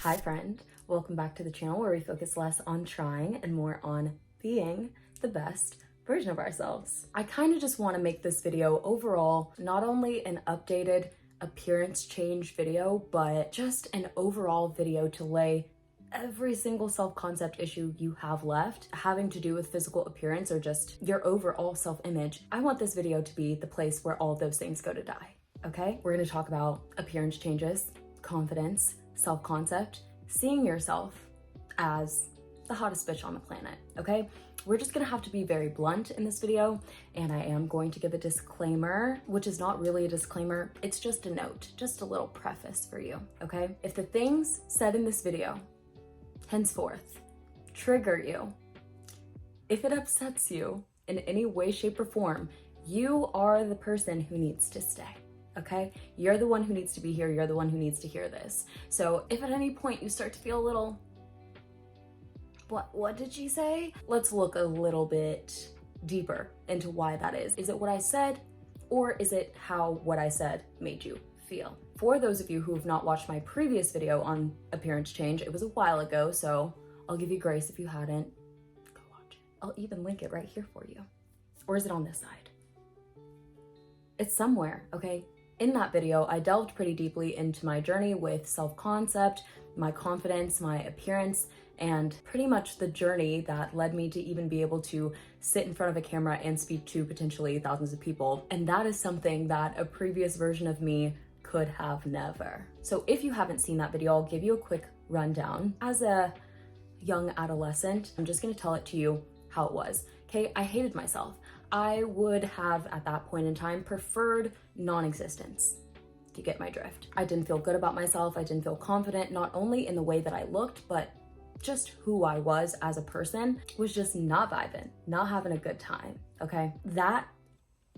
Hi friend, welcome back to the channel where we focus less on trying and more on being the best version of ourselves. I kind of just want to make this video overall not only an updated appearance change video, but just an overall video to lay every single self-concept issue you have left having to do with physical appearance or just your overall self-image. I want this video to be the place where all of those things go to die, okay? We're going to talk about appearance changes, confidence, self-concept, seeing yourself as the hottest bitch on the planet, okay? We're just gonna have to be very blunt in this video, and I am going to give a disclaimer, which is not really a disclaimer, it's just a note, just a little preface for you, okay? If the things said in this video, henceforth, trigger you, if it upsets you in any way, shape, or form, you are the person who needs to stay. Okay? You're the one who needs to be here. You're the one who needs to hear this. So if at any point you start to feel a little, what did she say? Let's look a little bit deeper into why that is. Is it what I said, or is it how what I said made you feel? For those of you who have not watched my previous video on appearance change, it was a while ago, so I'll give you grace if you hadn't. Go watch it. I'll even link it right here for you. Or is it on this side? It's somewhere, okay? In that video, I delved pretty deeply into my journey with self-concept, my confidence, my appearance, and pretty much the journey that led me to even be able to sit in front of a camera and speak to potentially thousands of people. And that is something that a previous version of me could have never. So if you haven't seen that video, I'll give you a quick rundown. As a young adolescent, I'm just gonna tell it to you how it was. Okay, I hated myself. I would have, at that point in time, preferred non-existence. You get my drift. I didn't feel good about myself. I didn't feel confident, not only in the way that I looked, but just who I was as a person was just not vibing, not having a good time, okay? That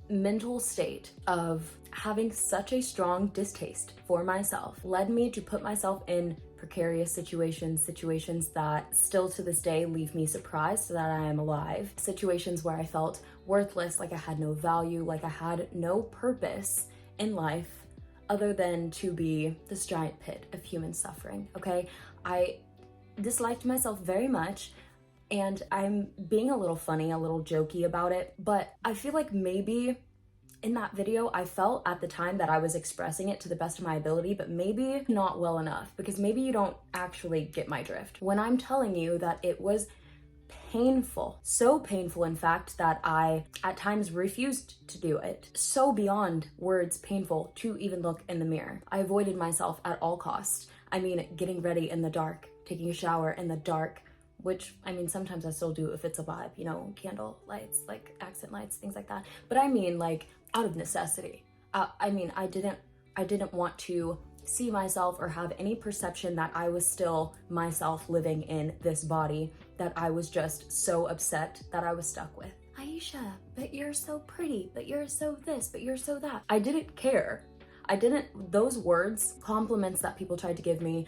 mental state of having such a strong distaste for myself led me to put myself in precarious situations that still to this day leave me surprised that I am alive. Situations where I felt worthless, like I had no value, like I had no purpose in life other than to be this giant pit of human suffering, okay? I disliked myself very much, and I'm being a little funny, a little jokey about it, but I feel like maybe in that video, I felt at the time that I was expressing it to the best of my ability, but maybe not well enough, because maybe you don't actually get my drift. When I'm telling you that it was painful, so painful in fact that I at times refused to do it, so beyond words painful to even look in the mirror. I avoided myself at all costs. I mean, getting ready in the dark, taking a shower in the dark, which, I mean, sometimes I still do if it's a vibe, you know, candle lights, like accent lights, things like that. But I mean, like, out of necessity. I mean, I didn't want to see myself or have any perception that I was still myself living in this body that I was just so upset that I was stuck with. Aisha, but you're so pretty, but you're so this, but you're so that. I didn't care. Those words, compliments that people tried to give me,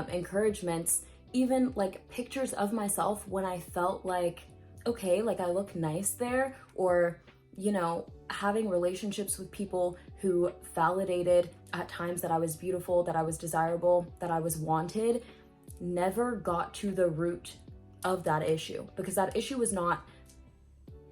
encouragements, even like pictures of myself when I felt like, okay, like I look nice there, or, you know, having relationships with people who validated at times that I was beautiful, that I was desirable, that I was wanted, never got to the root of that issue, because that issue was not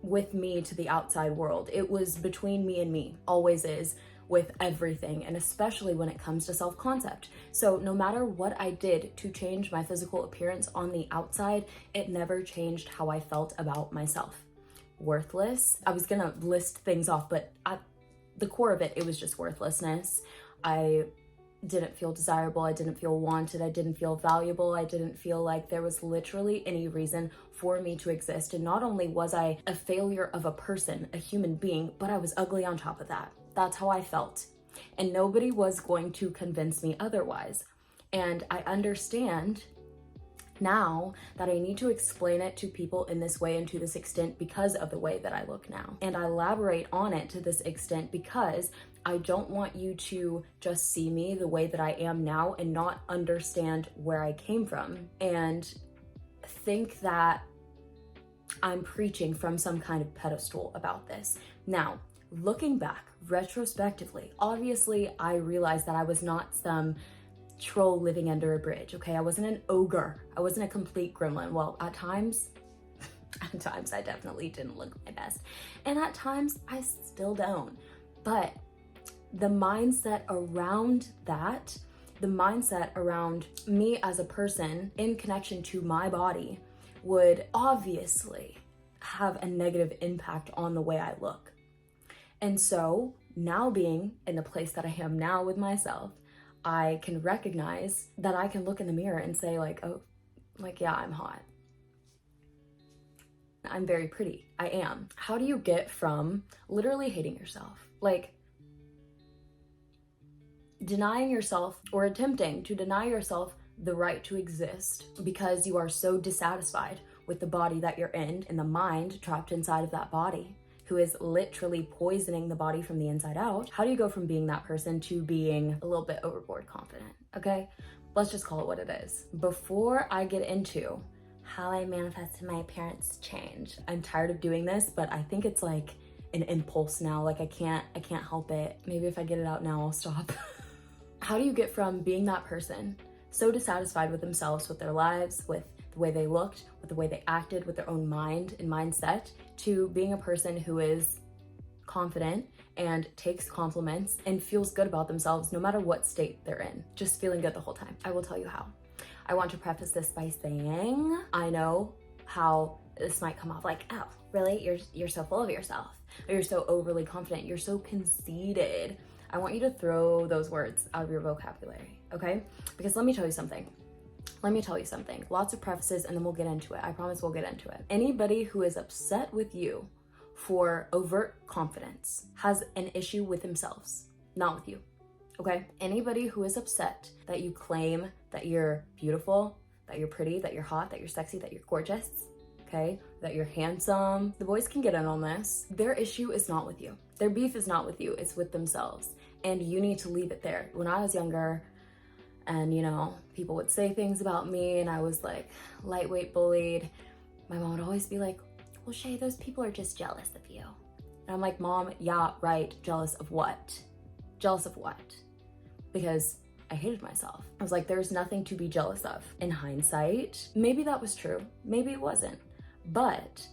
with me to the outside world. It was between me and me, always is, with everything, and especially when it comes to self-concept. So no matter what I did to change my physical appearance on the outside, it never changed how I felt about myself. Worthless. I was gonna list things off, but at the core of it, it was just worthlessness. I didn't feel desirable. I didn't feel wanted. I didn't feel valuable. I didn't feel like there was literally any reason for me to exist. And not only was I a failure of a person, a human being, but I was ugly on top of that. That's how I felt. And nobody was going to convince me otherwise. And I understand now that I need to explain it to people in this way and to this extent because of the way that I look now. And I elaborate on it to this extent because I don't want you to just see me the way that I am now and not understand where I came from and think that I'm preaching from some kind of pedestal about this. Now, looking back retrospectively, obviously I realized that I was not some troll living under a bridge, okay? I wasn't an ogre. I wasn't a complete gremlin. Well, at times I definitely didn't look my best. And at times I still don't. But the mindset around that, the mindset around me as a person in connection to my body would obviously have a negative impact on the way I look. And so now being in the place that I am now with myself, I can recognize that I can look in the mirror and say like, oh, like, yeah, I'm hot. I'm very pretty. I am. How do you get from literally hating yourself, like denying yourself or attempting to deny yourself the right to exist because you are so dissatisfied with the body that you're in and the mind trapped inside of that body who is literally poisoning the body from the inside out? How do you go from being that person to being a little bit overboard confident? Okay, let's just call it what it is. Before I get into how I manifested my appearance change, I'm tired of doing this, but I think it's like an impulse now. Like I can't help it. Maybe if I get it out now, I'll stop. How do you get from being that person so dissatisfied with themselves, with their lives, with the way they looked, with the way they acted, with their own mind and mindset, to being a person who is confident and takes compliments and feels good about themselves no matter what state they're in, just feeling good the whole time? I will tell you how. I want to preface this by saying, I know how this might come off like, oh, really? You're so full of yourself, or you're so overly confident, you're so conceited. I want you to throw those words out of your vocabulary, okay? Because let me tell you something. Lots of prefaces and then we'll get into it. I promise we'll get into it. Anybody who is upset with you for overt confidence has an issue with themselves, not with you, okay? Anybody who is upset that you claim that you're beautiful, that you're pretty, that you're hot, that you're sexy, that you're gorgeous, okay, that you're handsome, the boys can get in on this. Their issue is not with you. Their beef is not with you, it's with themselves. And you need to leave it there. When I was younger, and you know, people would say things about me and I was like lightweight bullied, my mom would always be like, well, Shay, those people are just jealous of you. And I'm like, Mom, yeah, right, jealous of what? Jealous of what? Because I hated myself. I was like, there's nothing to be jealous of. In hindsight, maybe that was true, maybe it wasn't. But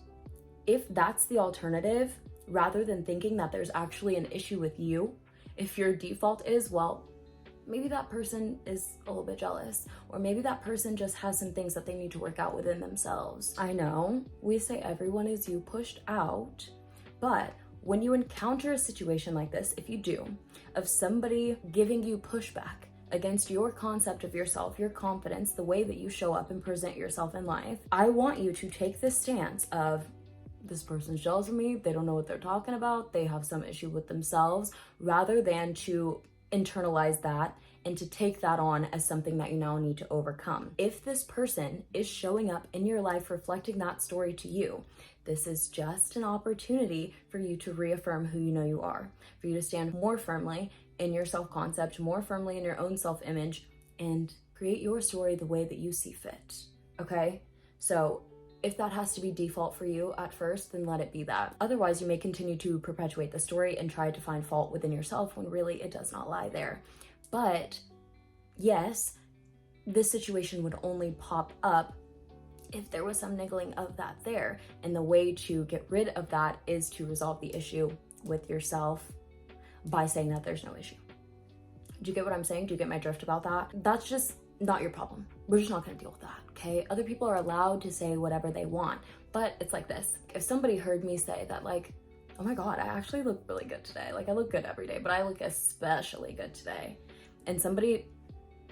if that's the alternative, rather than thinking that there's actually an issue with you, if your default is, well, maybe that person is a little bit jealous, or maybe that person just has some things that they need to work out within themselves. I know we say everyone is you pushed out, but when you encounter a situation like this, if you do, of somebody giving you pushback against your concept of yourself, your confidence, the way that you show up and present yourself in life, I want you to take this stance of, this person's jealous of me, they don't know what they're talking about, they have some issue with themselves, rather than to internalize that and to take that on as something that you now need to overcome. If this person is showing up in your life reflecting that story to you, this is just an opportunity for you to reaffirm who you know you are, for you to stand more firmly in your self-concept, more firmly in your own self-image, and create your story the way that you see fit, okay? So if that has to be default for you at first, then let it be that. Otherwise, you may continue to perpetuate the story and try to find fault within yourself when really it does not lie there. But yes, this situation would only pop up if there was some niggling of that there. And the way to get rid of that is to resolve the issue with yourself by saying that there's no issue. Do you get what I'm saying? Do you get my drift about that? That's just not your problem. We're just not gonna deal with that, okay? Other people are allowed to say whatever they want, but it's like this. If somebody heard me say that, like, oh my God, I actually look really good today. Like, I look good every day, but I look especially good today. And somebody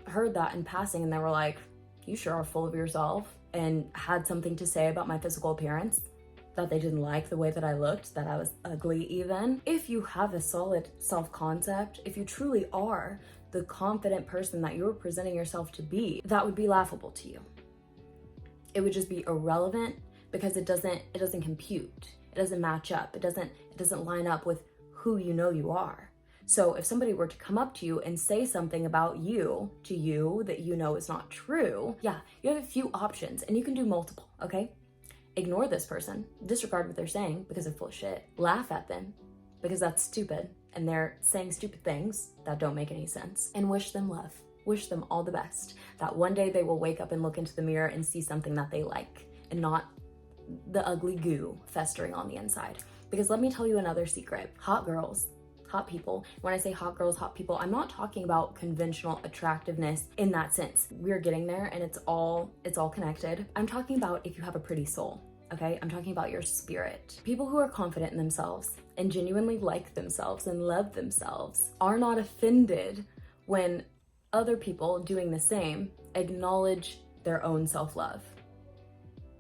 heard that in passing and they were like, you sure are full of yourself, and had something to say about my physical appearance, that they didn't like the way that I looked, that I was ugly even. If you have a solid self-concept, if you truly are the confident person that you're presenting yourself to be, that would be laughable to you. It would just be irrelevant because it doesn't compute. It doesn't match up. It doesn't line up with who you know you are. So if somebody were to come up to you and say something about you to you that you know is not true, yeah, you have a few options and you can do multiple, okay? Ignore this person, disregard what they're saying because they're full of shit, laugh at them because that's stupid and they're saying stupid things that don't make any sense, and wish them love. wish them all the best. That one day they will wake up and look into the mirror and see something that they like and not the ugly goo festering on the inside. Because let me tell you another secret. Hot girls, hot people. When I say hot girls, hot people, I'm not talking about conventional attractiveness in that sense. We're getting there and it's all connected. I'm talking about if you have a pretty soul. Okay, I'm talking about your spirit. People who are confident in themselves and genuinely like themselves and love themselves are not offended when other people doing the same acknowledge their own self-love.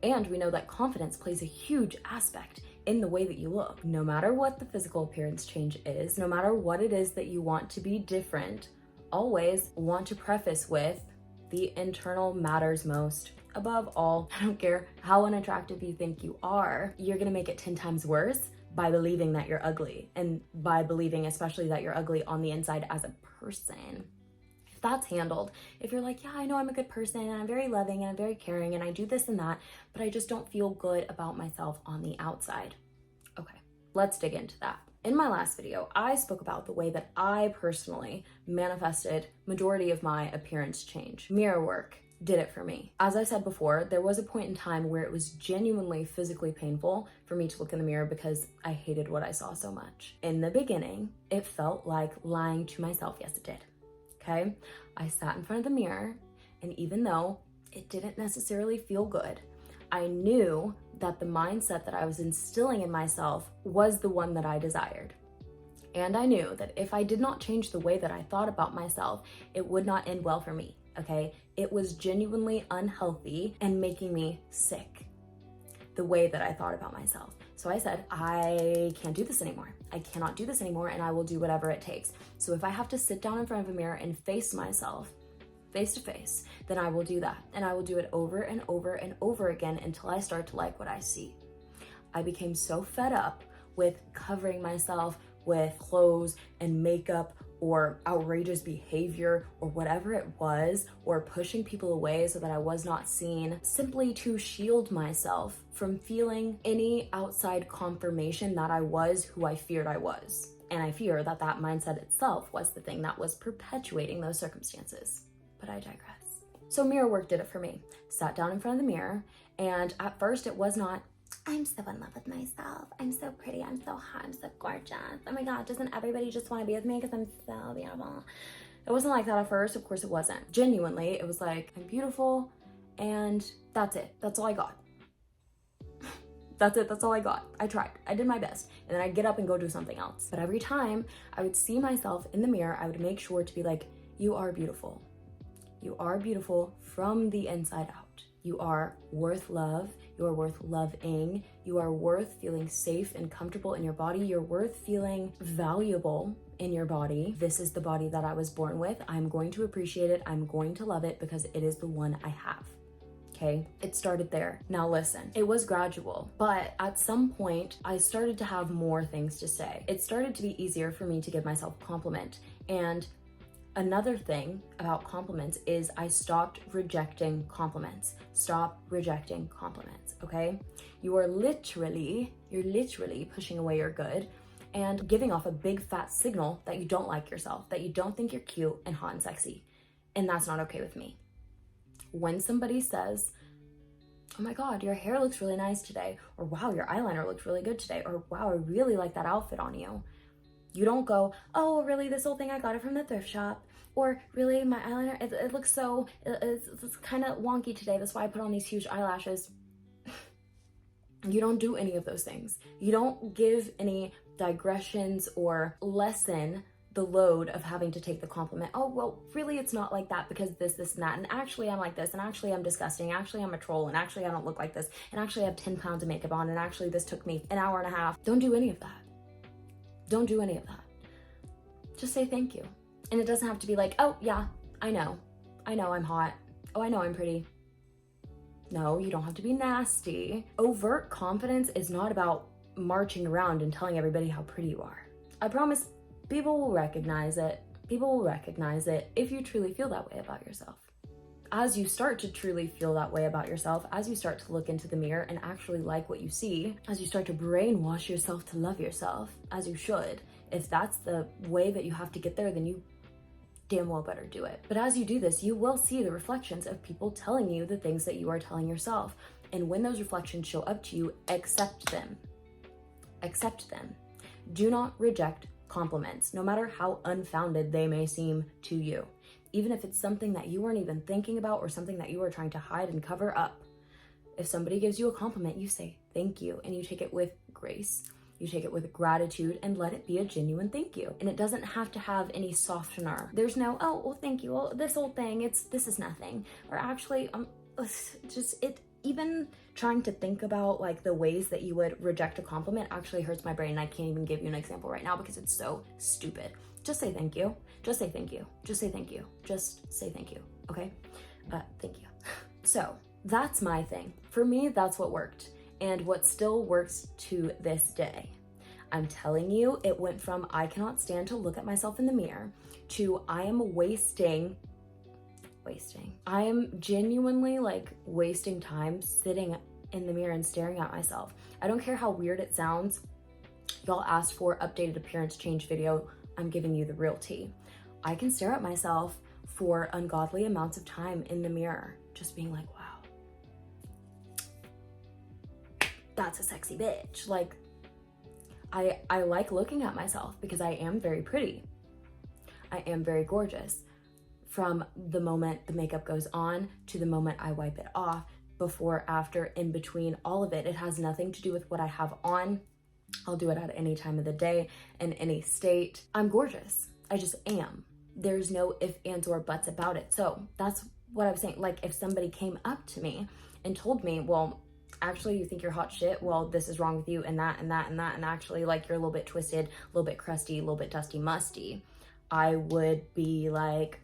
And we know that confidence plays a huge aspect in the way that you look. No matter what the physical appearance change is, no matter what it is that you want to be different, always want to preface with the internal matters most. Above all, I don't care how unattractive you think you are, you're gonna make it 10 times worse by believing that you're ugly, and by believing especially that you're ugly on the inside as a person. If that's handled, if you're like, yeah, I know I'm a good person and I'm very loving and I'm very caring and I do this and that, but I just don't feel good about myself on the outside. Okay, let's dig into that. In my last video, I spoke about the way that I personally manifested majority of my appearance change. Mirror work did it for me. As I said before, there was a point in time where it was genuinely physically painful for me to look in the mirror because I hated what I saw so much. In the beginning, it felt like lying to myself. Yes, it did. Okay? I sat in front of the mirror, and even though it didn't necessarily feel good, I knew that the mindset that I was instilling in myself was the one that I desired. And I knew that if I did not change the way that I thought about myself, it would not end well for me. Okay, it was genuinely unhealthy and making me sick, the way that I thought about myself. So I said, I can't do this anymore. I cannot do this anymore, and I will do whatever it takes. So if I have to sit down in front of a mirror and face myself face to face, then I will do that. And I will do it over and over and over again until I start to like what I see. I became so fed up with covering myself with clothes and makeup or outrageous behavior or whatever it was, or pushing people away so that I was not seen, simply to shield myself from feeling any outside confirmation that I was who I feared I was. And I fear that that mindset itself was the thing that was perpetuating those circumstances. But I digress. So mirror work did it for me. Sat down in front of the mirror, and at first it was not, I'm so in love with myself. I'm so pretty. I'm so hot. I'm so gorgeous. Oh my God, doesn't everybody just want to be with me because I'm so beautiful? It wasn't like that at first. Of course it wasn't. Genuinely, it was like, I'm beautiful and that's it. That's all I got. That's it. That's all I got. I tried. I did my best. And then I'd get up and go do something else. But every time I would see myself in the mirror, I would make sure to be like, you are beautiful. You are beautiful from the inside out. You are worth love. You are worth loving. You are worth feeling safe and comfortable in your body. You're worth feeling valuable in your body. This is the body that I was born with. I'm going to appreciate it. I'm going to love it because it is the one I have. Okay, it started there. Now listen, it was gradual, but at some point I started to have more things to say. It started to be easier for me to give myself a compliment. And another thing about compliments is I stopped rejecting compliments. Stop rejecting compliments, okay? You're literally pushing away your good and giving off a big fat signal that you don't like yourself, that you don't think you're cute and hot and sexy. And that's not okay with me. When somebody says, oh my God, your hair looks really nice today, or wow, your eyeliner looks really good today, or wow, I really like that outfit on you. You don't go, oh, really, this whole thing, I got it from the thrift shop. Or really, my eyeliner, it looks so, it's kind of wonky today. That's why I put on these huge eyelashes. You don't do any of those things. You don't give any digressions or lessen the load of having to take the compliment. Oh, well, really, it's not like that because this, and that. And actually, I'm like this. And actually, I'm disgusting. Actually, I'm a troll. And actually, I don't look like this. And actually, I have 10 pounds of makeup on. And actually, this took me an hour and a half. Don't do any of that. Don't do any of that. Just say thank you. And it doesn't have to be like, oh yeah, I know I'm hot. Oh, I know I'm pretty. No, you don't have to be nasty. Overt confidence is not about marching around and telling everybody how pretty you are. I promise people will recognize it. People will recognize it if you truly feel that way about yourself. As you start to truly feel that way about yourself, as you start to look into the mirror and actually like what you see, as you start to brainwash yourself to love yourself, as you should, if that's the way that you have to get there, then you damn well better do it. But as you do this, you will see the reflections of people telling you the things that you are telling yourself. And when those reflections show up to you, accept them. Accept them. Do not reject compliments, no matter how unfounded they may seem to you. Even if it's something that you weren't even thinking about or something that you were trying to hide and cover up. If somebody gives you a compliment, you say thank you, and you take it with grace. You take it with gratitude and let it be a genuine thank you. And it doesn't have to have any softener. There's no, oh, well, thank you. Well, this whole thing, this is nothing. Or actually, even trying to think about like the ways that you would reject a compliment actually hurts my brain. I can't even give you an example right now because it's so stupid. Just say thank you. Just say thank you. Just say thank you. Just say thank you. Okay? Thank you. So that's my thing. For me, that's what worked. And what still works to this day. I'm telling you, it went from I cannot stand to look at myself in the mirror to I am wasting. I am genuinely like wasting time sitting in the mirror and staring at myself. I don't care how weird it sounds. Y'all asked for updated appearance change video. I'm giving you the real tea. I can stare at myself for ungodly amounts of time in the mirror, just being like, wow. That's a sexy bitch. Like, I like looking at myself because I am very pretty. I am very gorgeous. From the moment the makeup goes on to the moment I wipe it off, before, after, in between, all of it. It has nothing to do with what I have on. I'll do it at any time of the day, in any state. I'm gorgeous. I just am. There's no ifs, ands, or buts about it. So that's what I was saying. Like, if somebody came up to me and told me, well, actually, you think you're hot shit? Well, this is wrong with you, and that, and that, and that, and actually, like, you're a little bit twisted, a little bit crusty, a little bit dusty, musty. I would be like,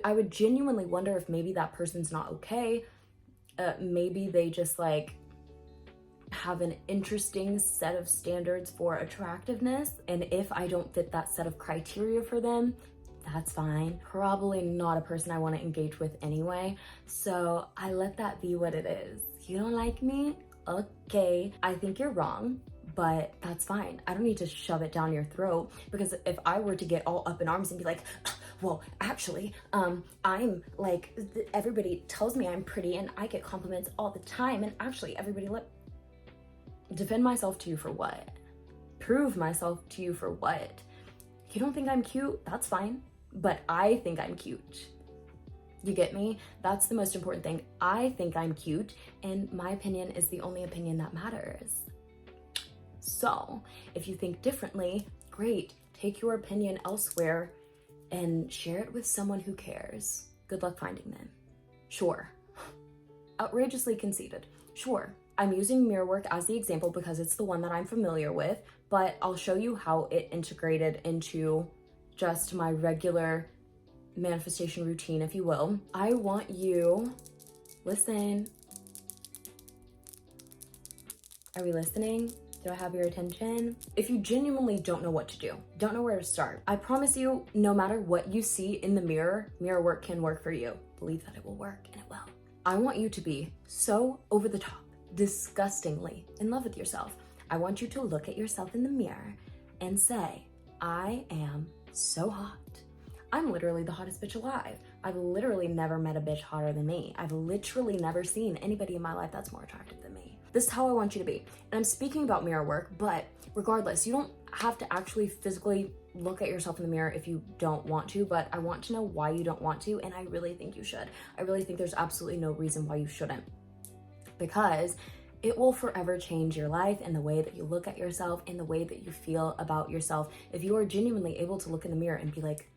I would genuinely wonder if maybe that person's not okay. Maybe they just, like, have an interesting set of standards for attractiveness, and if I don't fit that set of criteria for them, that's fine. Probably not a person I want to engage with anyway, so I let that be what it is. You don't like me? Okay. I think you're wrong, but that's fine. I don't need to shove it down your throat, because if I were to get all up in arms and be like, well, actually, I'm like, everybody tells me I'm pretty and I get compliments all the time, and actually everybody defend myself to you for what? Prove myself to you for what? You don't think I'm cute? That's fine. But I think I'm cute. You get me? That's the most important thing. I think I'm cute, and my opinion is the only opinion that matters. So, if you think differently, great. Take your opinion elsewhere and share it with someone who cares. Good luck finding them. Sure. Outrageously conceited. Sure. I'm using mirror work as the example because it's the one that I'm familiar with, but I'll show you how it integrated into just my regular manifestation routine, if you will. I want you, listen. Are we listening? Do I have your attention? If you genuinely don't know what to do, don't know where to start, I promise you, no matter what you see in the mirror, mirror work can work for you. Believe that it will work, and it will. I want you to be so over the top, disgustingly in love with yourself. I want you to look at yourself in the mirror and say, I am so hot. I'm literally the hottest bitch alive. I've literally never met a bitch hotter than me. I've literally never seen anybody in my life that's more attractive than me. This is how I want you to be. And I'm speaking about mirror work, but regardless, you don't have to actually physically look at yourself in the mirror if you don't want to, but I want to know why you don't want to, and I really think you should. I really think there's absolutely no reason why you shouldn't, because it will forever change your life and the way that you look at yourself and the way that you feel about yourself. If you are genuinely able to look in the mirror and be like,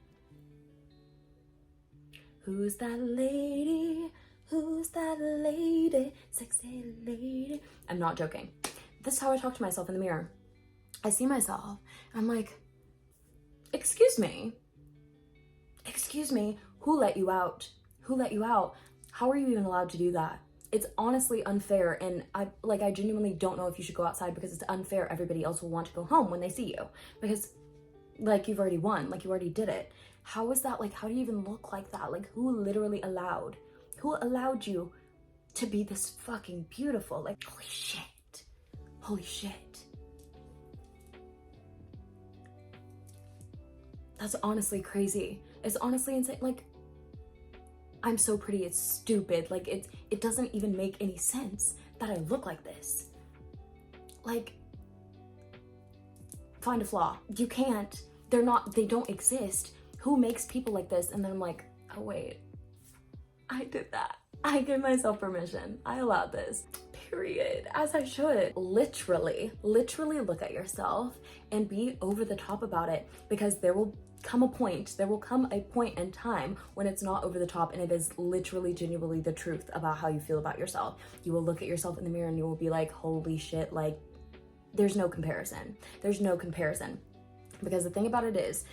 who's that lady? Who's that lady? Sexy lady. I'm not joking. This is how I talk to myself in the mirror. I see myself. I'm like, excuse me. Excuse me. Who let you out? Who let you out? How are you even allowed to do that? It's honestly unfair, and I genuinely don't know if you should go outside, because it's unfair. Everybody else will want to go home when they see you, because like you've already won, like you already did it. How is that? Like, how do you even look like that? Like, who allowed you to be this fucking beautiful? Like, holy shit. Holy shit. That's honestly crazy. It's honestly insane. Like, I'm so pretty, it's stupid. Like, it doesn't even make any sense that I look like this. Like, find a flaw. You can't. They don't exist. Who makes people like this? And then I'm like, oh wait, I did that. I gave myself permission. I allowed this. Period. As I should. Literally look at yourself and be over the top about it, because there will come a point in time when it's not over the top and it is literally genuinely the truth about how you feel about yourself. You will look at yourself in the mirror and you will be like, holy shit, like, there's no comparison. There's no comparison. Because the thing about it is,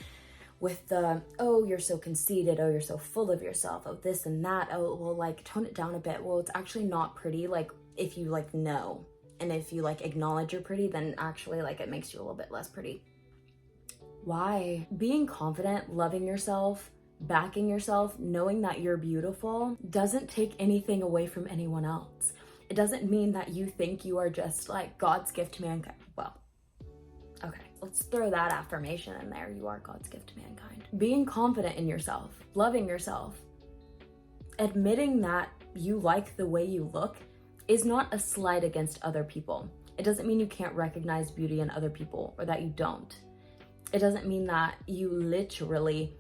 with the, oh, you're so conceited, oh, you're so full of yourself, oh, this and that, oh, well, like, tone it down a bit. Well, it's actually not pretty. Like, if you like know, and if you like acknowledge you're pretty, then actually like it makes you a little bit less pretty. Why? Being confident, loving yourself, backing yourself, knowing that you're beautiful doesn't take anything away from anyone else. It doesn't mean that you think you are just like God's gift to mankind. Well, okay, let's throw that affirmation in there. You are God's gift to mankind. Being confident in yourself, loving yourself, admitting that you like the way you look is not a slight against other people. It doesn't mean you can't recognize beauty in other people or that you don't. It doesn't mean that you literally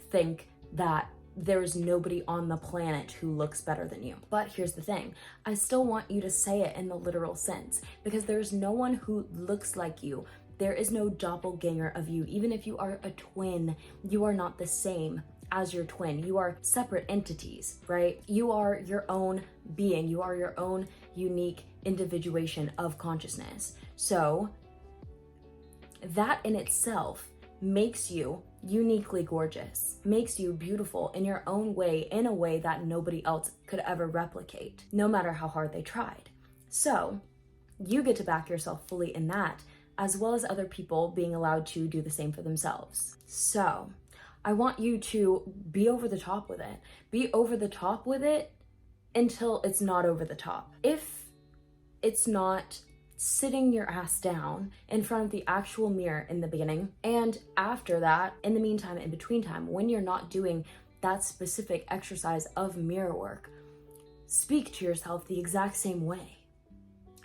think that there's nobody on the planet who looks better than you. But here's the thing, I still want you to say it in the literal sense, because there's no one who looks like you. There is no doppelganger of you. Even if you are a twin, you are not the same as your twin. You are separate entities, right? You are your own being. You are your own unique individuation of consciousness. So that in itself makes you uniquely gorgeous, makes you beautiful in your own way, in a way that nobody else could ever replicate, no matter how hard they tried. So you get to back yourself fully in that, as well as other people being allowed to do the same for themselves. So I want you to be over the top with it. Be over the top with it until it's not over the top. If it's not sitting your ass down in front of the actual mirror in the beginning, and after that, in the meantime, in between time, when you're not doing that specific exercise of mirror work, speak to yourself the exact same way.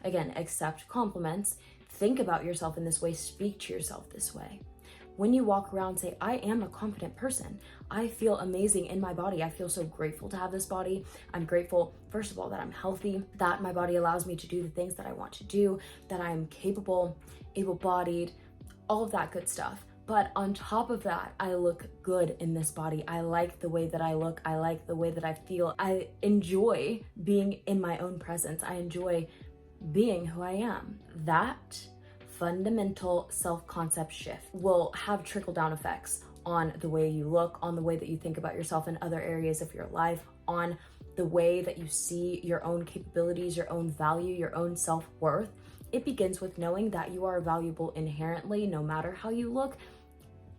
Again, accept compliments, think about yourself in this way, speak to yourself this way. When you walk around, say, I am a confident person. I feel amazing in my body. I feel so grateful to have this body. I'm grateful, first of all, that I'm healthy, that my body allows me to do the things that I want to do, that I'm capable, able-bodied, all of that good stuff. But on top of that, I look good in this body. I like the way that I look. I like the way that I feel. I enjoy being in my own presence. I enjoy being who I am. That fundamental self-concept shift will have trickle-down effects on the way you look, on the way that you think about yourself in other areas of your life, on the way that you see your own capabilities, your own value, your own self-worth. It begins with knowing that you are valuable inherently, no matter how you look,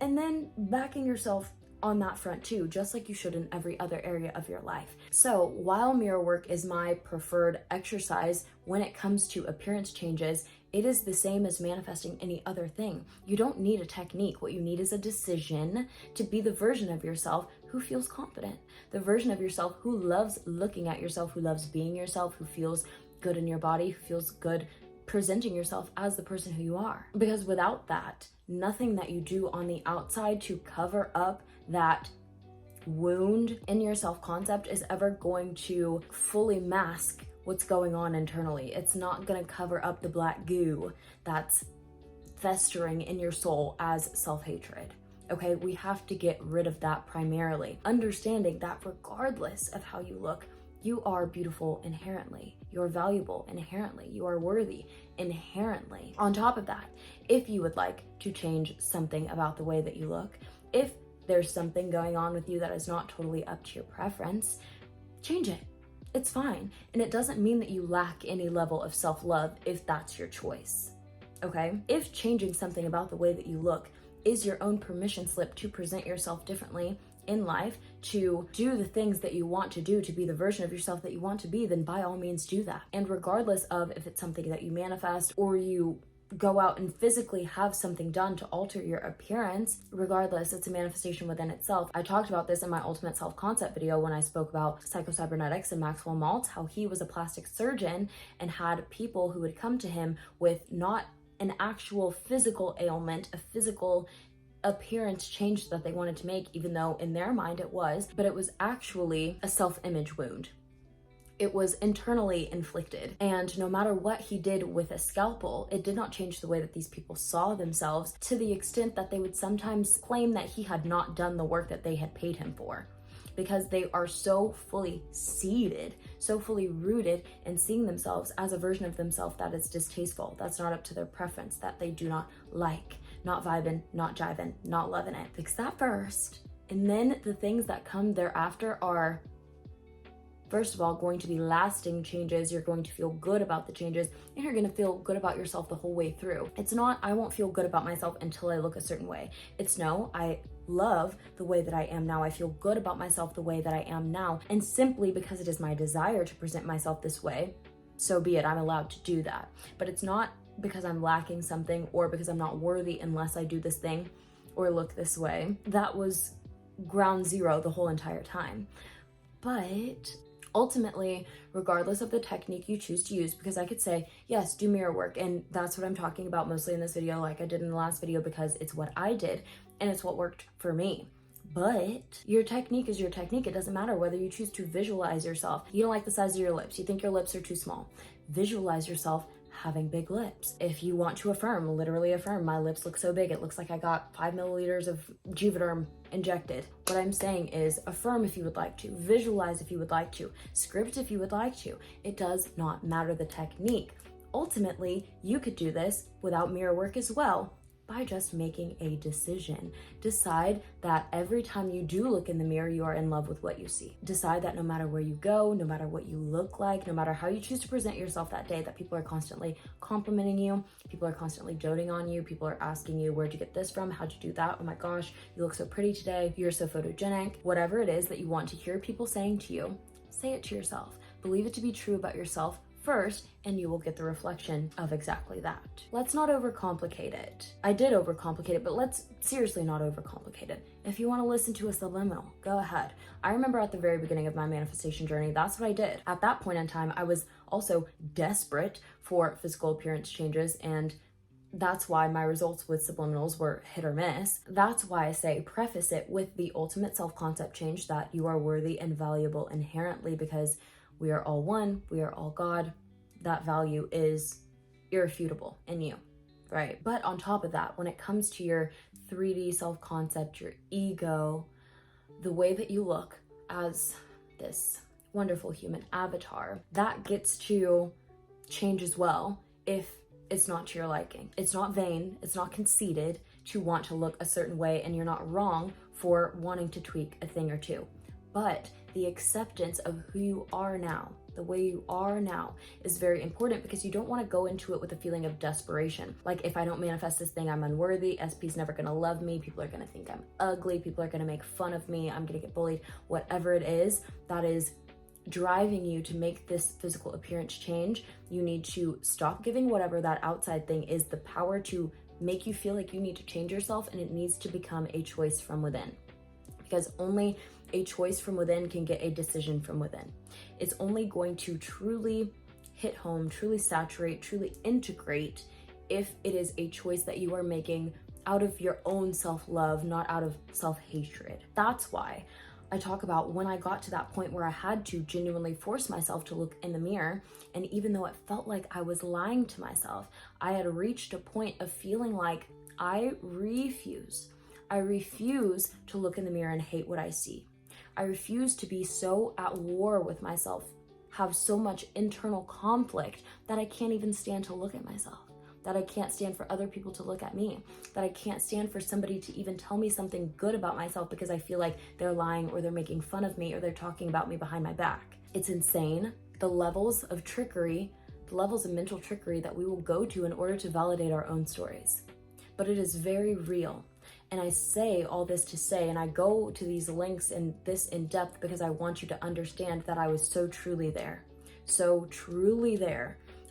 and then backing yourself on that front too, just like you should in every other area of your life. So while mirror work is my preferred exercise when it comes to appearance changes, it is the same as manifesting any other thing. You don't need a technique. What you need is a decision to be the version of yourself who feels confident, the version of yourself who loves looking at yourself, who loves being yourself, who feels good in your body, who feels good presenting yourself as the person who you are. Because without that, nothing that you do on the outside to cover up that wound in your self-concept is ever going to fully mask what's going on internally. It's not gonna cover up the black goo that's festering in your soul as self-hatred. Okay, we have to get rid of that primarily. Understanding that regardless of how you look, you are beautiful inherently. You're valuable inherently. You are worthy inherently. On top of that, if you would like to change something about the way that you look, if there's something going on with you that is not totally up to your preference, change it. It's fine. And it doesn't mean that you lack any level of self-love if that's your choice. Okay? If changing something about the way that you look is your own permission slip to present yourself differently in life, to do the things that you want to do, to be the version of yourself that you want to be, then by all means do that. And regardless of if it's something that you manifest or you go out and physically have something done to alter your appearance. Regardless, it's a manifestation within itself. I talked about this in my ultimate self-concept video when I spoke about psychocybernetics and Maxwell Maltz, how he was a plastic surgeon and had people who would come to him with not an actual physical ailment, a physical appearance change that they wanted to make, even though in their mind it was, but it was actually a self-image wound. It was internally inflicted. And no matter what he did with a scalpel, it did not change the way that these people saw themselves, to the extent that they would sometimes claim that he had not done the work that they had paid him for, because they are so fully seated, so fully rooted in seeing themselves as a version of themselves that is distasteful, that's not up to their preference, that they do not like, not vibing, not jiving, not loving it. Fix that first. And then the things that come thereafter are, first of all, going to be lasting changes. You're going to feel good about the changes, and you're going to feel good about yourself the whole way through. It's not, I won't feel good about myself until I look a certain way. It's no, I love the way that I am now. I feel good about myself the way that I am now. And simply because it is my desire to present myself this way, so be it, I'm allowed to do that. But it's not because I'm lacking something or because I'm not worthy unless I do this thing or look this way. That was ground zero the whole entire time. But ultimately, regardless of the technique you choose to use, because I could say, yes, do mirror work, and that's what I'm talking about mostly in this video, like I did in the last video, because it's what I did and it's what worked for me. But your technique is your technique. It doesn't matter whether you choose to visualize yourself. You don't like the size of your lips. You think your lips are too small. Visualize yourself having big lips. If you want to affirm, literally affirm, my lips look so big, it looks like I got 5 milliliters of Juvederm injected. What I'm saying is affirm if you would like to, visualize if you would like to, script if you would like to. It does not matter the technique. Ultimately, you could do this without mirror work as well, by just making a decision. Decide that every time you do look in the mirror, you are in love with what you see. Decide that no matter where you go, no matter what you look like, no matter how you choose to present yourself that day, that people are constantly complimenting you, people are constantly doting on you, people are asking you, where'd you get this from? How'd you do that? Oh my gosh, you look so pretty today. You're so photogenic. Whatever it is that you want to hear people saying to you, say it to yourself. Believe it to be true about yourself first, and you will get the reflection of exactly that. Let's not overcomplicate it. I did overcomplicate it, but let's seriously not overcomplicate it. If you want to listen to a subliminal, go ahead. I remember at the very beginning of my manifestation journey, that's what I did. At that point in time, I was also desperate for physical appearance changes, and that's why my results with subliminals were hit or miss. That's why I say preface it with the ultimate self-concept change, that you are worthy and valuable inherently, because we are all one, we are all God. That value is irrefutable in you, right? But on top of that, when it comes to your 3D self-concept, your ego, the way that you look as this wonderful human avatar, that gets to change as well if it's not to your liking. It's not vain, it's not conceited to want to look a certain way, and you're not wrong for wanting to tweak a thing or two. But the acceptance of who you are now, the way you are now, is very important, because you don't want to go into it with a feeling of desperation. Like, if I don't manifest this thing, I'm unworthy, SP's never gonna love me, people are gonna think I'm ugly, people are gonna make fun of me, I'm gonna get bullied, whatever it is that is driving you to make this physical appearance change. You need to stop giving whatever that outside thing is the power to make you feel like you need to change yourself, and it needs to become a choice from within. Because only a choice from within can get a decision from within. It's only going to truly hit home, truly saturate, truly integrate if it is a choice that you are making out of your own self-love, not out of self-hatred. That's why I talk about when I got to that point where I had to genuinely force myself to look in the mirror, and even though it felt like I was lying to myself, I had reached a point of feeling like I refuse to look in the mirror and hate what I see. I refuse to be so at war with myself, have so much internal conflict that I can't even stand to look at myself, that I can't stand for other people to look at me, that I can't stand for somebody to even tell me something good about myself, because I feel like they're lying or they're making fun of me or they're talking about me behind my back. It's insane, the levels of trickery, the levels of mental trickery that we will go to in order to validate our own stories. But it is very real. And I say all this to say, and I go to these links and this in depth, because I want you to understand that I was so truly there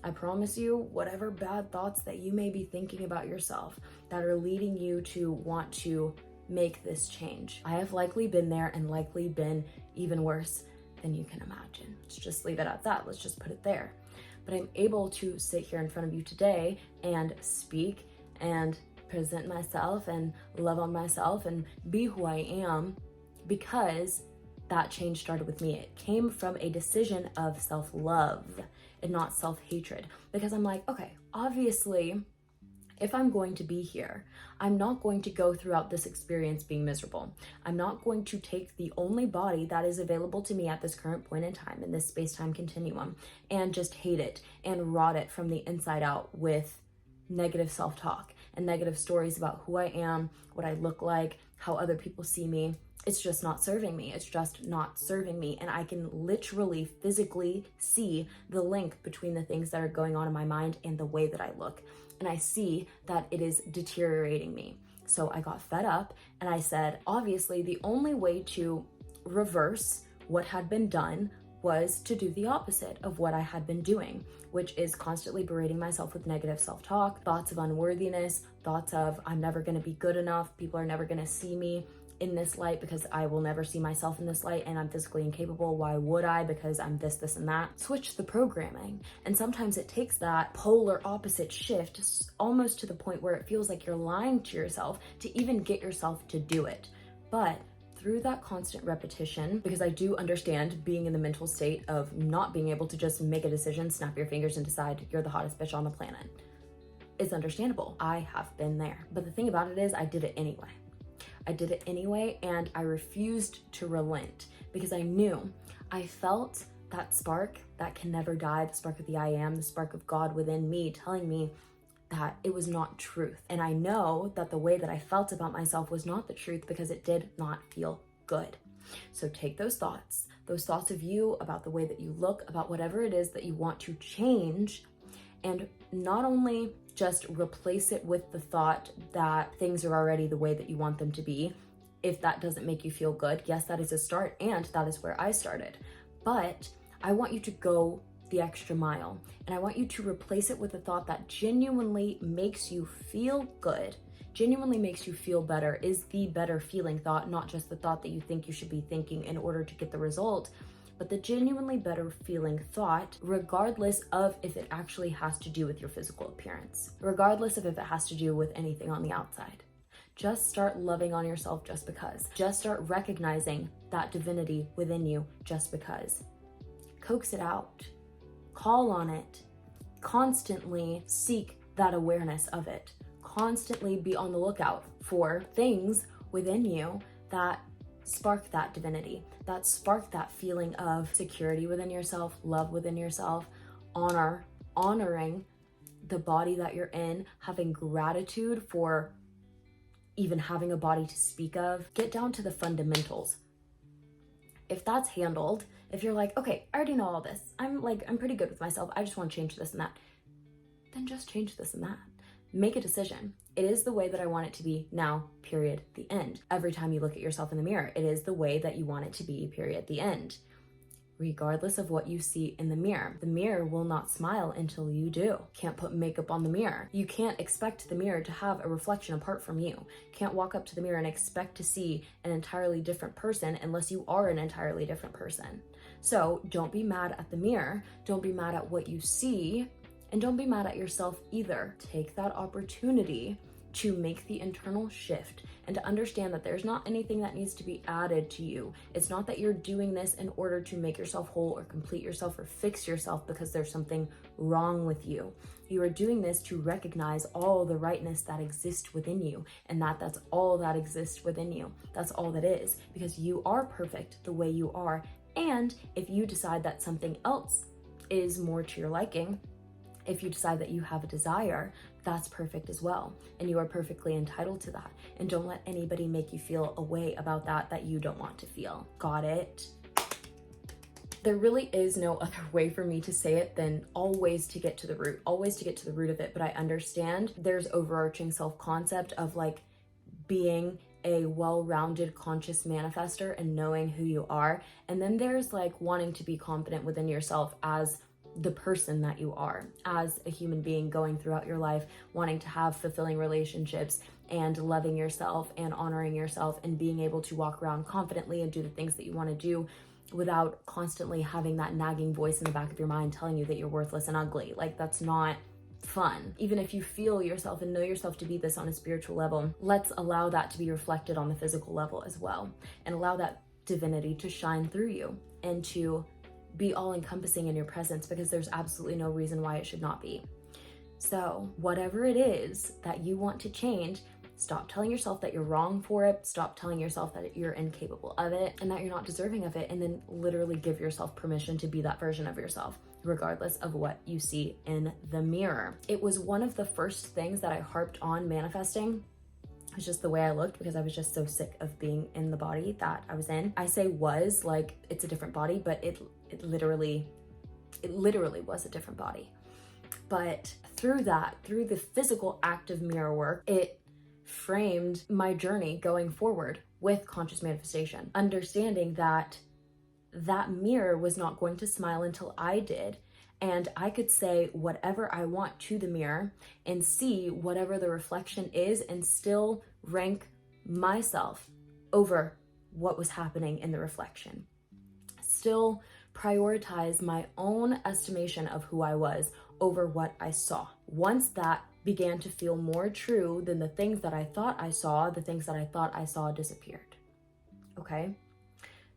I promise you, whatever bad thoughts that you may be thinking about yourself that are leading you to want to make this change, I have likely been there and likely been even worse than you can imagine. Let's just leave it at that. Let's just put it there. But I'm able to sit here in front of you today and speak and present myself and love on myself and be who I am because that change started with me. It came from a decision of self-love and not self-hatred. Because I'm like, okay, obviously, if I'm going to be here, I'm not going to go throughout this experience being miserable. I'm not going to take the only body that is available to me at this current point in time, in this space-time continuum, and just hate it and rot it from the inside out with negative self-talk and negative stories about who I am, what I look like, how other people see me. It's just not serving me. It's just not serving me. And I can literally physically see the link between the things that are going on in my mind and the way that I look. And I see that it is deteriorating me. So I got fed up and I said, obviously, the only way to reverse what had been done was to do the opposite of what I had been doing, which is constantly berating myself with negative self-talk, thoughts of unworthiness, thoughts of I'm never going to be good enough, people are never going to see me in this light because I will never see myself in this light and I'm physically incapable. Why would I? Because I'm this, and that. Switch the programming. And sometimes it takes that polar opposite shift almost to the point where it feels like you're lying to yourself to even get yourself to do it. But through that constant repetition, because I do understand being in the mental state of not being able to just make a decision, snap your fingers and decide you're the hottest bitch on the planet. It's understandable. I have been there. But the thing about it is I did it anyway. I did it anyway, and I refused to relent because I knew, I felt that spark that can never die, the spark of the I am, the spark of God within me telling me that it was not truth. And I know that the way that I felt about myself was not the truth because it did not feel good. So take those thoughts of you, about the way that you look, about whatever it is that you want to change, and not only just replace it with the thought that things are already the way that you want them to be. If that doesn't make you feel good, yes, that is a start, and that is where I started. But I want you to go the extra mile, and I want you to replace it with a thought that genuinely makes you feel good, genuinely makes you feel better, is the better feeling thought, not just the thought that you think you should be thinking in order to get the result, but the genuinely better feeling thought, regardless of if it actually has to do with your physical appearance, regardless of if it has to do with anything on the outside. Just start loving on yourself just because. Just start recognizing that divinity within you just because. Coax it out. Call on it. Constantly seek that awareness of it. Constantly be on the lookout for things within you that spark that divinity, that spark that feeling of security within yourself, love within yourself, honoring the body that you're in, having gratitude for even having a body to speak of. Get down to the fundamentals. If that's handled, if you're like, okay, I already know all this, I'm pretty good with myself, I just want to change this and that, then just change this and that. Make a decision. It is the way that I want it to be now, period, the end. Every time you look at yourself in the mirror, it is the way that you want it to be, period, the end. Regardless of what you see in the mirror will not smile until you do. Can't put makeup on the mirror. You can't expect the mirror to have a reflection apart from you. Can't walk up to the mirror and expect to see an entirely different person unless you are an entirely different person. So don't be mad at the mirror. Don't be mad at what you see. And don't be mad at yourself either. Take that opportunity to make the internal shift and to understand that there's not anything that needs to be added to you. It's not that you're doing this in order to make yourself whole or complete yourself or fix yourself because there's something wrong with you. You are doing this to recognize all the rightness that exists within you, and that's all that exists within you. That's all that is, because you are perfect the way you are. And if you decide that something else is more to your liking, if you decide that you have a desire, that's perfect as well. And you are perfectly entitled to that. And don't let anybody make you feel a way about that you don't want to feel. Got it? There really is no other way for me to say it than always to get to the root of it. But I understand there's overarching self-concept of like being a well-rounded conscious manifester and knowing who you are. And then there's like wanting to be confident within yourself as the person that you are as a human being going throughout your life, wanting to have fulfilling relationships and loving yourself and honoring yourself and being able to walk around confidently and do the things that you want to do without constantly having that nagging voice in the back of your mind telling you that you're worthless and ugly. Like, that's not fun. Even if you feel yourself and know yourself to be this on a spiritual level, let's allow that to be reflected on the physical level as well, and allow that divinity to shine through you and to be all encompassing in your presence, because there's absolutely no reason why it should not be. So whatever it is that you want to change, stop telling yourself that you're wrong for it. Stop telling yourself that you're incapable of it and that you're not deserving of it. And then literally give yourself permission to be that version of yourself, regardless of what you see in the mirror. It was one of the first things that I harped on manifesting. It was just the way I looked, because I was just so sick of being in the body that I was in. I say was like it's a different body, but it literally was a different body. But through the physical act of mirror work, it framed my journey going forward with conscious manifestation, understanding that that mirror was not going to smile until I did. And I could say whatever I want to the mirror and see whatever the reflection is and still rank myself over what was happening in the reflection. Still prioritize my own estimation of who I was over what I saw. Once that began to feel more true than the things that I thought I saw, the things that I thought I saw disappeared. Okay?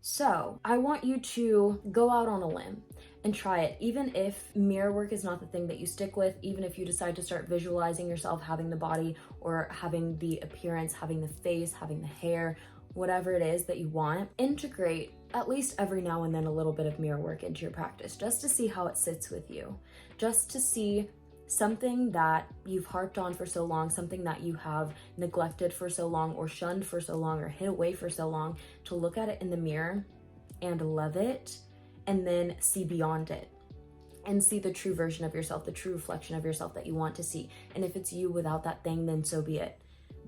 So I want you to go out on a limb and try it. Even if mirror work is not the thing that you stick with, even if you decide to start visualizing yourself having the body or having the appearance, having the face, having the hair, whatever it is that you want, integrate at least every now and then a little bit of mirror work into your practice, just to see how it sits with you, just to see something that you've harped on for so long, something that you have neglected for so long or shunned for so long or hid away for so long, to look at it in the mirror and love it, and then see beyond it and see the true version of yourself, the true reflection of yourself that you want to see. And if it's you without that thing, then so be it.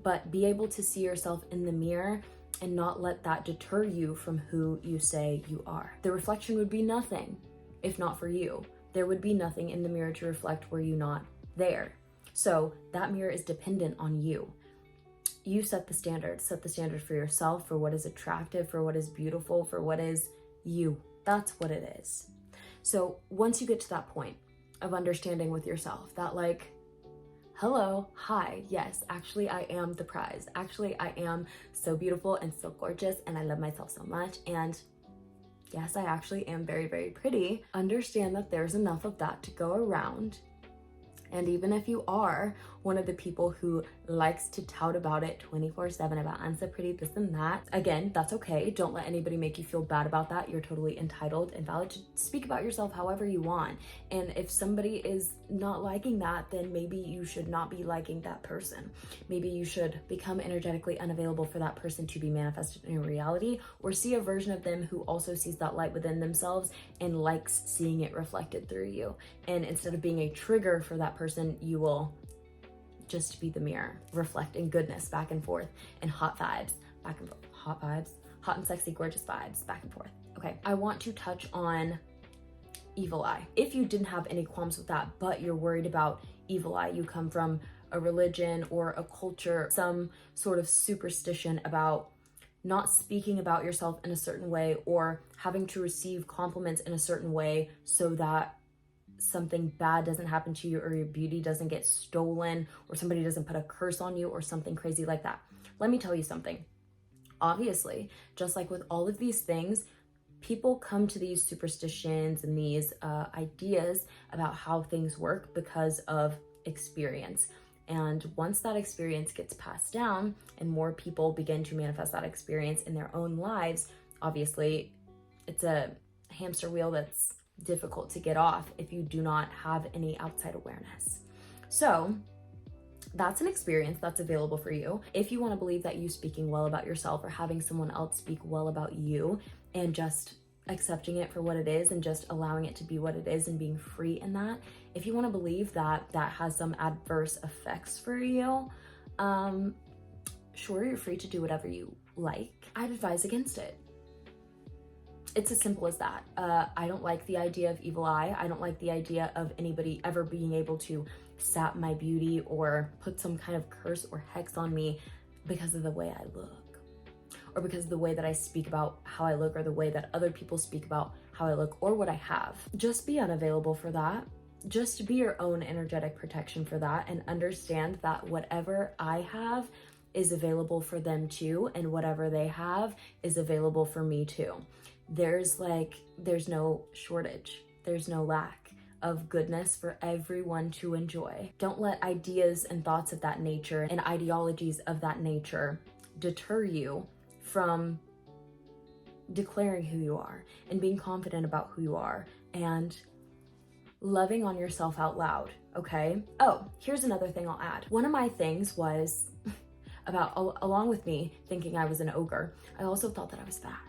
But be able to see yourself in the mirror and not let that deter you from who you say you are. The reflection would be nothing if not for you. There would be nothing in the mirror to reflect were you not there. So that mirror is dependent on you. You set the standard for yourself, for what is attractive, for what is beautiful, for what is you. That's what it is. So once you get to that point of understanding with yourself that, like, hello, hi, yes, actually I am the prize. Actually I am so beautiful and so gorgeous and I love myself so much, and yes, I actually am very, very pretty. Understand that there's enough of that to go around. And even if you are one of the people who likes to tout about it 24/7 about I'm so pretty, this and that, again, that's okay. Don't let anybody make you feel bad about that. You're totally entitled and valid to speak about yourself however you want. And if somebody is not liking that, then maybe you should not be liking that person. Maybe you should become energetically unavailable for that person to be manifested in your reality, or see a version of them who also sees that light within themselves and likes seeing it reflected through you. And instead of being a trigger for that person, you will just be the mirror, reflecting goodness back and forth and hot vibes back and forth. Hot and sexy, gorgeous vibes back and forth. Okay, I want to touch on evil eye. If you didn't have any qualms with that, but you're worried about evil eye, you come from a religion or a culture, some sort of superstition about not speaking about yourself in a certain way or having to receive compliments in a certain way so that something bad doesn't happen to you or your beauty doesn't get stolen or somebody doesn't put a curse on you or something crazy like that. Let me tell you something. Obviously, just like with all of these things, people come to these superstitions and these ideas about how things work because of experience. And once that experience gets passed down and more people begin to manifest that experience in their own lives, obviously it's a hamster wheel that's difficult to get off if you do not have any outside awareness. So that's an experience that's available for you. If you want to believe that you speaking well about yourself or having someone else speak well about you and just accepting it for what it is and just allowing it to be what it is and being free in that, if you want to believe that that has some adverse effects for you, sure, you're free to do whatever you like. I'd advise against it. It's as simple as that. I don't like the idea of evil eye. I don't like the idea of anybody ever being able to sap my beauty or put some kind of curse or hex on me because of the way I look, or because of the way that I speak about how I look, or the way that other people speak about how I look or what I have. Just be unavailable for that. Just be your own energetic protection for that, and understand that whatever I have is available for them too, and whatever they have is available for me too. There's no shortage, there's no lack of goodness for everyone to enjoy. Don't let ideas and thoughts of that nature and ideologies of that nature deter you from declaring who you are and being confident about who you are and loving on yourself out loud, okay? Oh, here's another thing I'll add. One of my things was along with me thinking I was an ogre, I also thought that I was fat.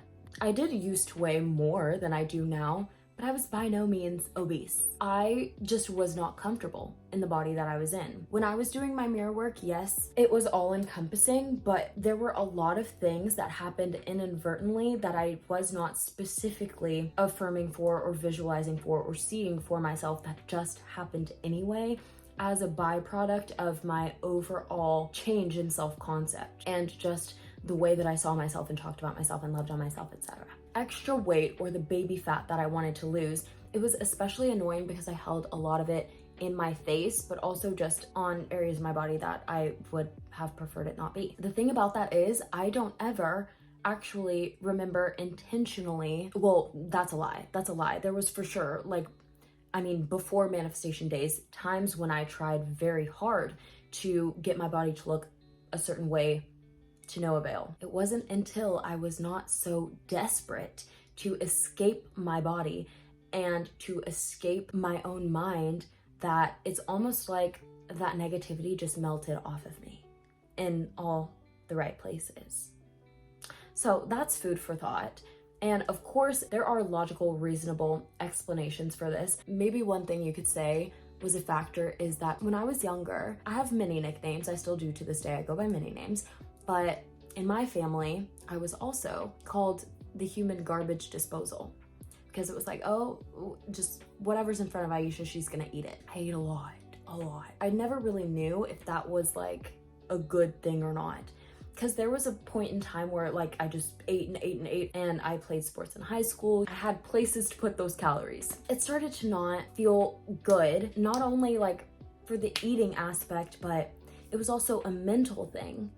I did used to weigh more than I do now, but I was by no means obese. I just was not comfortable in the body that I was in. When I was doing my mirror work, yes, it was all encompassing, but there were a lot of things that happened inadvertently that I was not specifically affirming for or visualizing for or seeing for myself, that just happened anyway as a byproduct of my overall change in self-concept and just the way that I saw myself and talked about myself and loved on myself, etc. Extra weight, or the baby fat that I wanted to lose, it was especially annoying because I held a lot of it in my face, but also just on areas of my body that I would have preferred it not be. The thing about that is I don't ever actually remember intentionally, well, that's a lie. There was for sure, before manifestation days, times when I tried very hard to get my body to look a certain way to no avail. It wasn't until I was not so desperate to escape my body and to escape my own mind that it's almost like that negativity just melted off of me in all the right places. So that's food for thought. And of course, there are logical, reasonable explanations for this. Maybe one thing you could say was a factor is that when I was younger, I have many nicknames. I still do to this day. I go by many names. But in my family, I was also called the human garbage disposal, because it was like, oh, just whatever's in front of Aisha, she's gonna eat it. I ate a lot. I never really knew if that was like a good thing or not, because there was a point in time where I just ate and ate and ate, and I played sports in high school. I had places to put those calories. It started to not feel good, not only for the eating aspect, but it was also a mental thing.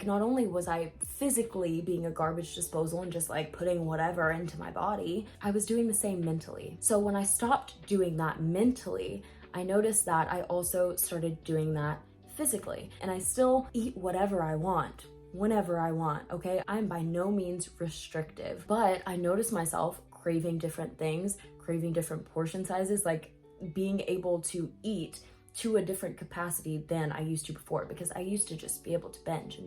Not only was I physically being a garbage disposal and just putting whatever into my body, I was doing the same mentally. So when I stopped doing that mentally, I noticed that I also started doing that physically. And I still eat whatever I want, whenever I want, okay? I'm by no means restrictive, but I noticed myself craving different things, craving different portion sizes, being able to eat to a different capacity than I used to before, because I used to just be able to binge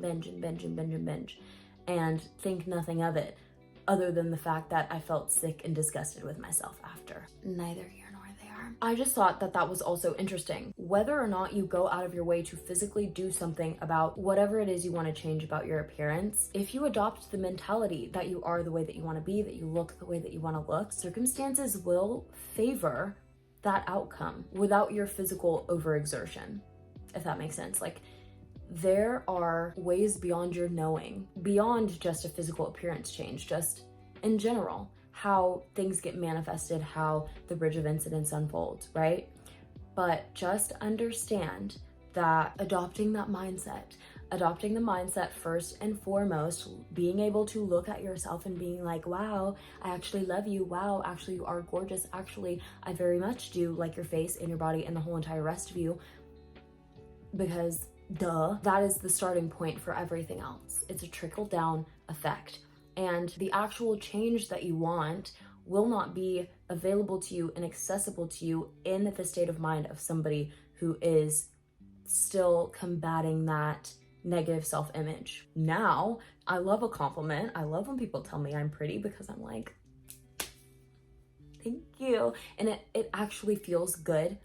and think nothing of it other than the fact that I felt sick and disgusted with myself after. Neither here nor there. I just thought that that was also interesting. Whether or not you go out of your way to physically do something about whatever it is you want to change about your appearance, if you adopt the mentality that you are the way that you want to be, that you look the way that you want to look, circumstances will favor that outcome without your physical overexertion, if that makes sense. There are ways beyond your knowing, beyond just a physical appearance change, just in general, how things get manifested, how the bridge of incidents unfolds, right? But just understand that adopting the mindset first and foremost, being able to look at yourself and being like, wow, I actually love you. Wow, actually you are gorgeous. Actually, I very much do like your face and your body and the whole entire rest of you, because that is the starting point for everything else. It's a trickle down effect. And the actual change that you want will not be available to you and accessible to you in the state of mind of somebody who is still combating that negative self-image. Now, I love a compliment. I love when people tell me I'm pretty, because I'm like, thank you. And it actually feels good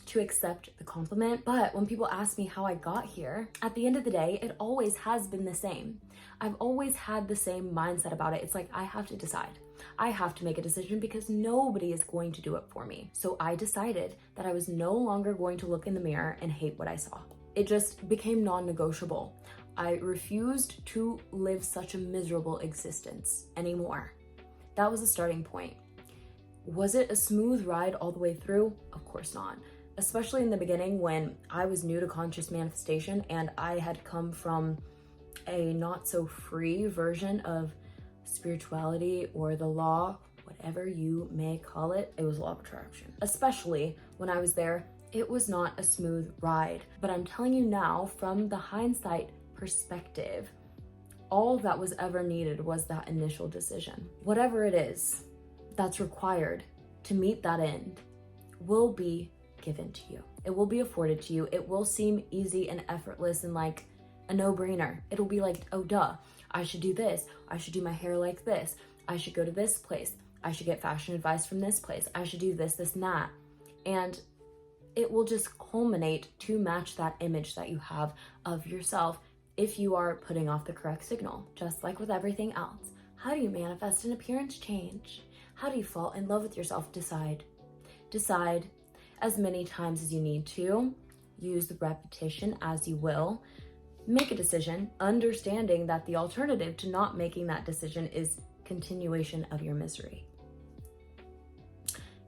to accept the compliment. But when people ask me how I got here, at the end of the day, it always has been the same. I've always had the same mindset about it. It's like, I have to decide. I have to make a decision because nobody is going to do it for me. So I decided that I was no longer going to look in the mirror and hate what I saw. It just became non-negotiable. I refused to live such a miserable existence anymore. That was the starting point. Was it a smooth ride all the way through? Of course not. Especially in the beginning when I was new to conscious manifestation and I had come from a not so free version of spirituality or the law, whatever you may call it. It was law of attraction. Especially when I was there, it was not a smooth ride. But I'm telling you now, from the hindsight perspective, all that was ever needed was that initial decision. Whatever it is that's required to meet that end will be given to you. It will be afforded to you. It will seem easy and effortless and like a no-brainer. It'll be like, oh duh, I should do this. I should do my hair like this. I should go to this place. I should get fashion advice from this place. I should do this, this, and that. And it will just culminate to match that image that you have of yourself if you are putting off the correct signal, just like with everything else. How do you manifest an appearance change? How do you fall in love with yourself? Decide. Decide as many times as you need to. Use the repetition as you will. Make a decision, understanding that the alternative to not making that decision is continuation of your misery.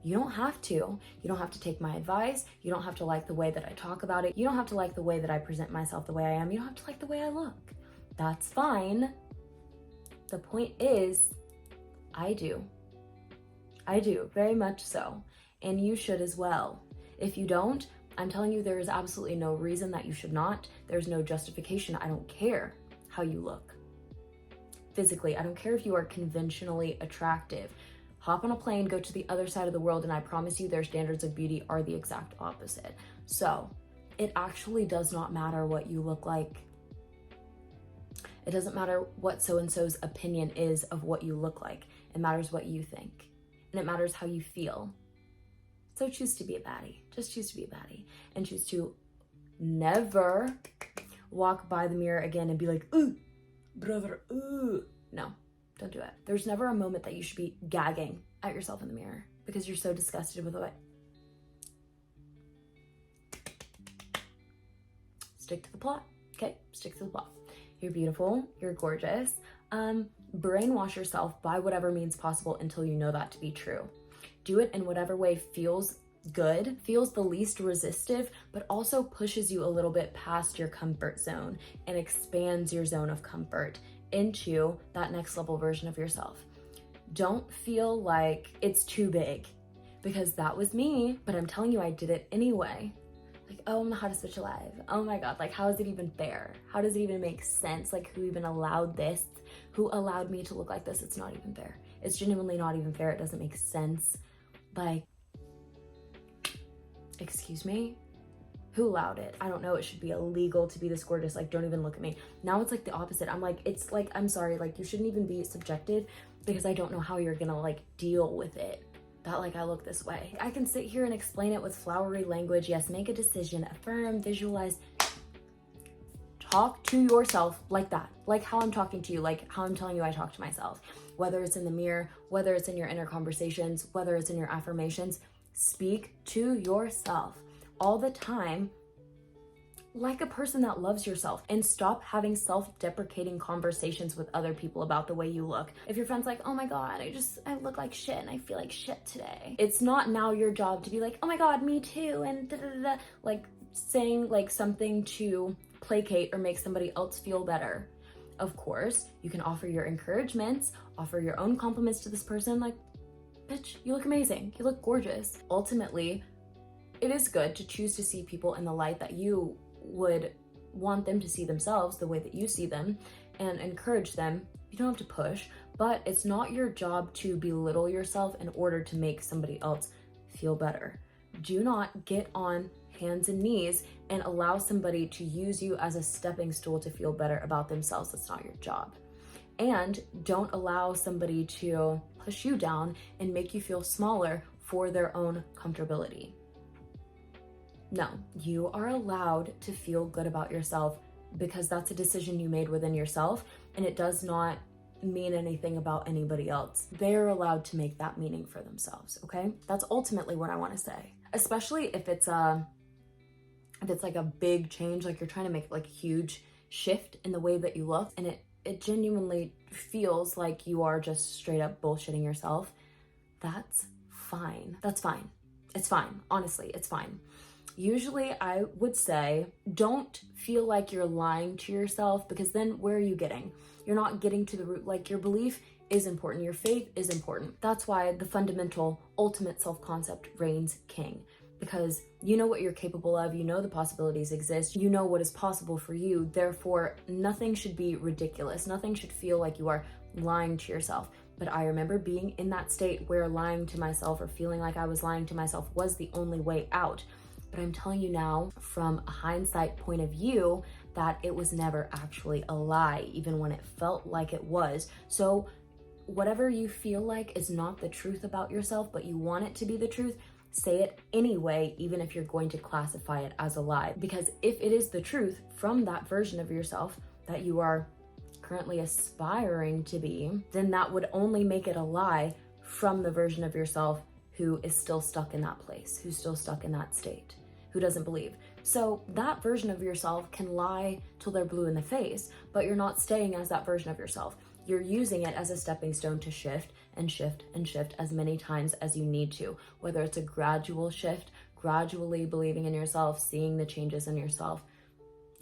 You don't have to. You don't have to take my advice. You don't have to like the way that I talk about it. You don't have to like the way that I present myself the way I am. You don't have to like the way I look. That's fine. The point is, I do. I do, very much so. And you should as well. If you don't, I'm telling you, there is absolutely no reason that you should not. There's no justification. I don't care how you look physically. I don't care if you are conventionally attractive. Hop on a plane, go to the other side of the world, and I promise you their standards of beauty are the exact opposite. So it actually does not matter what you look like. It doesn't matter what so-and-so's opinion is of what you look like. It matters what you think. And it matters how you feel. So choose to be a baddie. Just choose to be a baddie. And choose to never walk by the mirror again and be like, ooh, brother, ooh. No, don't do it. There's never a moment that you should be gagging at yourself in the mirror because you're so disgusted with it. Stick to the plot, okay? Stick to the plot. You're beautiful, you're gorgeous. Brainwash yourself by whatever means possible until you know that to be true. Do it in whatever way feels good, feels the least resistive, but also pushes you a little bit past your comfort zone and expands your zone of comfort into that next level version of yourself. Don't feel like it's too big, because that was me, but I'm telling you, I did it anyway. Like, oh, I'm the hottest bitch alive. Oh my God, like, how is it even fair? How does it even make sense? Like, who even allowed this? Who allowed me to look like this? It's not even fair. It's genuinely not even fair. It doesn't make sense. Like, excuse me? Who allowed it? I don't know. It should be illegal to be this gorgeous. Like, don't even look at me. Now it's like the opposite. I'm like, it's like, I'm sorry. Like, you shouldn't even be subjected because I don't know how you're gonna like deal with it. That like I look this way. I can sit here and explain it with flowery language. Yes, make a decision, affirm, visualize. Talk to yourself like that. Like how I'm talking to you, like how I'm telling you I talk to myself. Whether it's in the mirror, whether it's in your inner conversations, whether it's in your affirmations, speak to yourself all the time like a person that loves yourself, and stop having self-deprecating conversations with other people about the way you look. If your friend's like, oh my God, I look like shit and I feel like shit today. It's not now your job to be like, oh my God, me too, and da da da da, like saying like something to placate or make somebody else feel better. Of course, you can offer your encouragements, offer your own compliments to this person, like, bitch, you look amazing, you look gorgeous. Ultimately, it is good to choose to see people in the light that you would want them to see themselves, the way that you see them, and encourage them. You don't have to push, but it's not your job to belittle yourself in order to make somebody else feel better. Do not get on hands and knees and allow somebody to use you as a stepping stool to feel better about themselves. That's not your job. And don't allow somebody to push you down and make you feel smaller for their own comfortability. No, you are allowed to feel good about yourself because that's a decision you made within yourself, and it does not mean anything about anybody else. They're allowed to make that meaning for themselves, okay? That's ultimately what I want to say. Especially if it's like a big change, like you're trying to make like a huge shift in the way that you look, and it genuinely feels like you are just straight up bullshitting yourself. That's fine. That's fine. It's fine. Honestly, it's fine. Usually I would say don't feel like you're lying to yourself, because then where are you getting? You're not getting to the root. Like, your belief is important. Your faith is important. That's why the fundamental ultimate self-concept reigns king, because you know what you're capable of. You know the possibilities exist. You know what is possible for you. Therefore, nothing should be ridiculous. Nothing should feel like you are lying to yourself. But I remember being in that state where lying to myself, or feeling like I was lying to myself, was the only way out. But I'm telling you now, from a hindsight point of view, that it was never actually a lie, even when it felt like it was. So whatever you feel like is not the truth about yourself, but you want it to be the truth, say it anyway, even if you're going to classify it as a lie. Because if it is the truth from that version of yourself that you are currently aspiring to be, then that would only make it a lie from the version of yourself who is still stuck in that place, who's still stuck in that state, who doesn't believe. So that version of yourself can lie till they're blue in the face, but you're not staying as that version of yourself. You're using it as a stepping stone to shift and shift and shift as many times as you need to, whether it's a gradual shift, gradually believing in yourself, seeing the changes in yourself,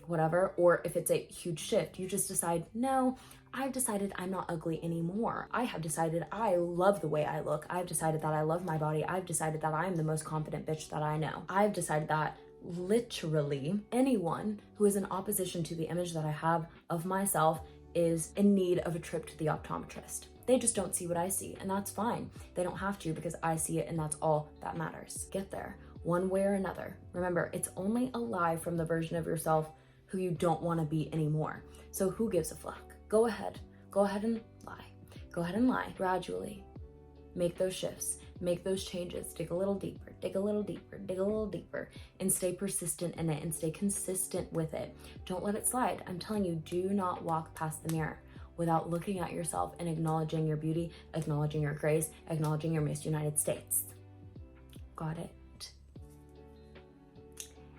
whatever, or if it's a huge shift, you just decide, no, I've decided I'm not ugly anymore. I have decided I love the way I look. I've decided that I love my body. I've decided that I'm the most confident bitch that I know. I've decided that literally anyone who is in opposition to the image that I have of myself is in need of a trip to the optometrist. They just don't see what I see, and that's fine. They don't have to, because I see it, and that's all that matters. Get there, one way or another. Remember, it's only a lie from the version of yourself who you don't want to be anymore. So who gives a fuck? Go ahead and lie. Go ahead and lie gradually. Make those shifts, make those changes, dig a little deeper, dig a little deeper, dig a little deeper, and stay persistent in it and stay consistent with it. Don't let it slide. I'm telling you, do not walk past the mirror without looking at yourself and acknowledging your beauty, acknowledging your grace, acknowledging your Miss United States. Got it?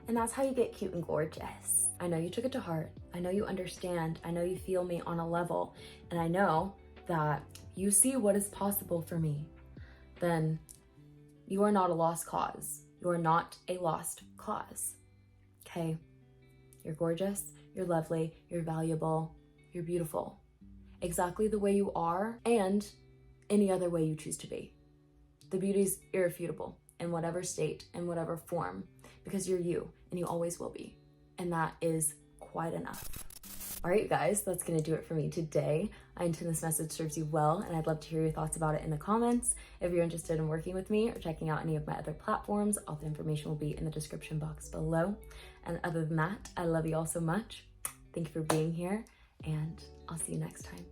And that's how you get cute and gorgeous. I know you took it to heart. I know you understand. I know you feel me on a level. And I know that you see what is possible for me. Then you are not a lost cause. You are not a lost cause. Okay? You're gorgeous. You're lovely. You're valuable. You're beautiful. Exactly the way you are, and any other way you choose to be. The beauty's irrefutable in whatever state, in whatever form, because you're you, and you always will be. And that is quite enough. All right, you guys, that's gonna do it for me today. I intend this message serves you well, and I'd love to hear your thoughts about it in the comments. If you're interested in working with me or checking out any of my other platforms, all the information will be in the description box below. And other than that, I love you all so much. Thank you for being here, and I'll see you next time.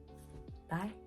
Bye.